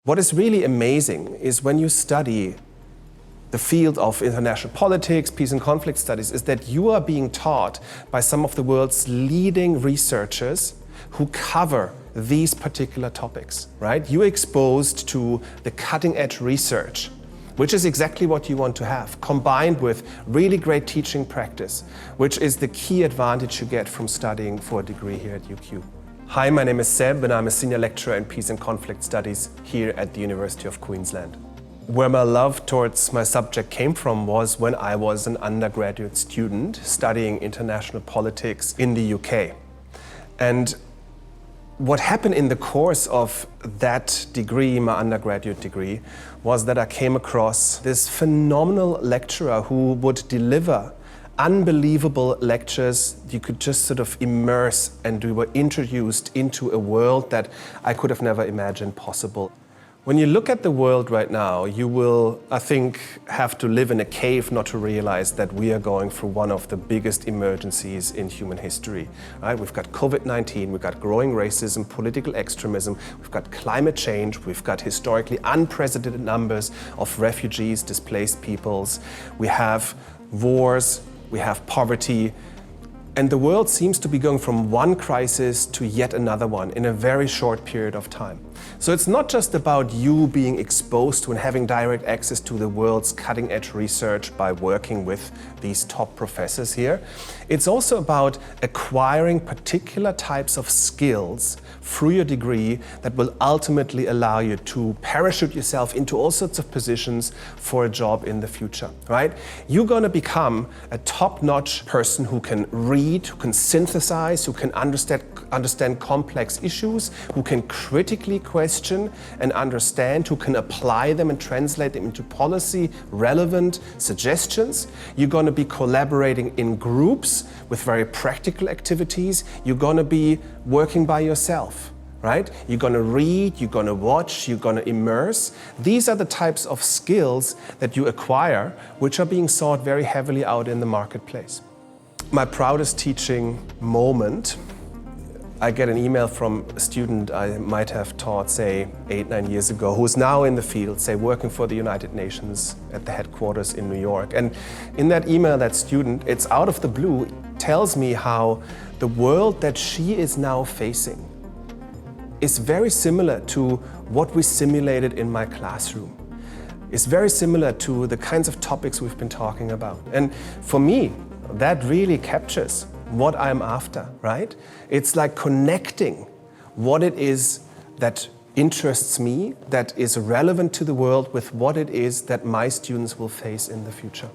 What is really amazing is when you study the field of international politics, peace and conflict studies, is that you are being taught by some of the world's leading researchers who cover these particular topics, right? You're exposed to the cutting-edge research, which is exactly what you want to have, combined with really great teaching practice, which is the key advantage you get from studying for a degree here at UQ. Hi, my name is Seb and I'm a senior lecturer in peace and conflict studies here at the University of Queensland. Where my love towards my subject came from was when I was an undergraduate student studying international politics in the UK. And what happened in the course of that degree, my undergraduate degree, was that I came across this phenomenal lecturer who would deliver unbelievable lectures. You could just sort of immerse, and we were introduced into a world that I could have never imagined possible. When you look at the world right now, you will, I think, have to live in a cave not to realize that we are going through one of the biggest emergencies in human history. Right? We've got COVID-19, we've got growing racism, political extremism, we've got climate change, we've got historically unprecedented numbers of refugees, displaced peoples, we have wars, we have poverty, and the world seems to be going from one crisis to yet another one in a very short period of time. So it's not just about you being exposed to and having direct access to the world's cutting-edge research by working with these top professors here. It's also about acquiring particular types of skills through your degree that will ultimately allow you to parachute yourself into all sorts of positions for a job in the future, right? You're going to become a top-notch person who can read, who can synthesize, who can understand complex issues, who can critically question and understand, who can apply them and translate them into policy-relevant suggestions. You're going to be collaborating in groups with very practical activities. You're going to be working by yourself, right? You're going to read, you're going to watch, you're going to immerse. These are the types of skills that you acquire, which are being sought very heavily out in the marketplace. My proudest teaching moment, I get an email from a student I might have taught, say, 8-9 years ago, who's now in the field, say, working for the United Nations at the headquarters in New York. And in that email, that student, it's out of the blue, tells me how the world that she is now facing is very similar to what we simulated in my classroom. It's very similar to the kinds of topics we've been talking about. And for me, that really captures what I'm after, right? It's like connecting what it is that interests me, that is relevant to the world, with what it is that my students will face in the future.